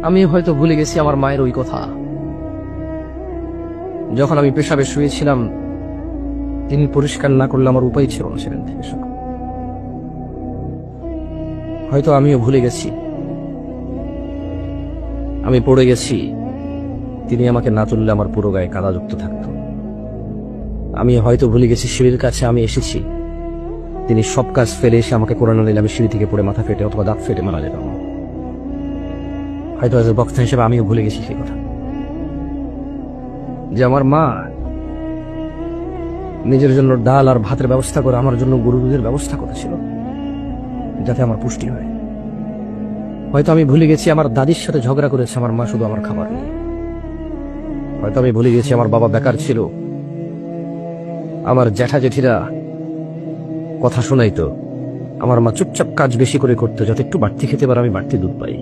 আমি হয়তো ভুলে গেছি আমার মায়ের ওই কথা, যখন আমি পেশাবে শুয়েছিলাম তিনি পরিষ্কার না করলে আমার উপায় ছিল না সেখান থেকে সকাল। হয়তো আমিও ভুলে গেছি, আমি পড়ে গেছি, তিনি আমাকে না তুললে আমার পুরো গায়ে কাদাযুক্ত থাকতো। আমি হয়তো ভুলে গেছি সিঁড়ির কাছে আমি এসেছি, তিনি সব কাজ ফেলে এসে আমাকে কোরআন নিলে আমি সিঁড়ি থেকে পড়ে মাথা ফেটে অথবা দাঁত ফেটে মারা যেতাম। হয়তো আজ বক্তা হিসেবে আমিও ভুলে গেছি সেই কথা, যে আমার মা নিজের জন্য ডাল আর ভাতের ব্যবস্থা করে আমার জন্য গরু দুধের ব্যবস্থা করেছিল যাতে আমার পুষ্টি হয়। হয়তো আমি ভুলে গেছি আমার দাদির সাথে ঝগড়া করেছে আমার মা শুধু আমার খাবার নিয়ে। হয়তো আমি ভুলে গেছি আমার বাবা বেকার ছিল, আমার জ্যাঠা জেঠিরা কথা শোনাইতো, আমার মা চুপচাপ কাজ বেশি করে করতো যাতে একটু বাড়তি খেতে পারে, আমি বাড়তি দুধ পাই।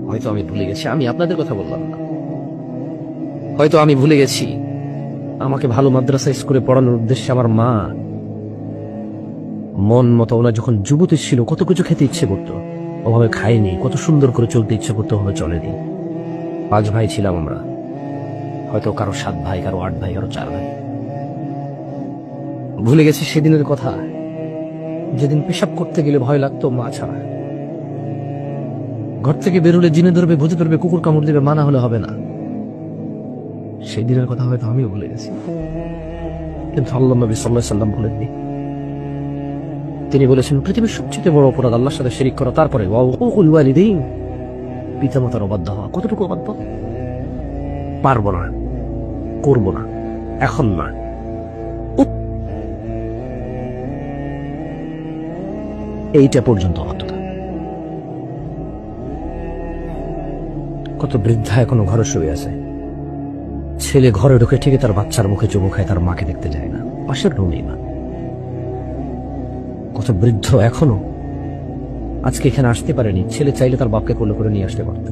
হয়তো আমি ভুলে গেছি, আমি আপনাদের কথা বললাম না, হয়তো আমি ভুলে গেছি আমাকে ভালো মাদ্রাসা স্কুলে পড়ানোর উদ্দেশ্যে আমার মা মন মতো, ওনা যখন যুবতী ছিল কত কিছু খেতে ইচ্ছে করতো, ওভাবে খাইনি, কত সুন্দর করে চলতে ইচ্ছে করতো, ওভাবে চলেনি। 5 ভাই ছিলাম আমরা, হয়তো কারো 7 ভাই, কারো 8 ভাই, কারো 4 ভাই। ভুলে গেছি সেদিনের কথা, যেদিন পেশাব করতে গেলে ভয় লাগতো মা ছাড়া। ঘর থেকে বেরোলে জিনে ধরবে, ভূতে ধরবে, কুকুর কামড় দেবে, মানা হলে হবে না। সেই দিনের কথা হয়তো আমিও ভুলে গেছি, কিন্তু আল্লাহ নবী সাল্লাল্লাহু আলাইহি সাল্লাম বলেননি। তিনি বলেছেন পৃথিবীর সবচেয়ে বড় অপরাধ আল্লাহর সাথে শিরিক করা, তারপরে ওয়াকুল ওয়ালিদাইন, পিতামাতার অবাধ্য হওয়া। কতটুকু অবাধ্য? পারবো না, করবো না, এখন না। এইটা পর্যন্ত অবাধ্যতা। কত বৃদ্ধা এখনো ঘরে শুয়ে আছে, ছেলে ঘরে ঢুকে ঠিকই তার বাচ্চার মুখে চুমু খায়, তার মাকে দেখতে যায় না, পাশের রুমেই না। কত বৃদ্ধ এখনো আজকে এখানে আসতে পারেনি, ছেলে চাইলে তার বাপকে কোলে করে নিয়ে আসতে পারত।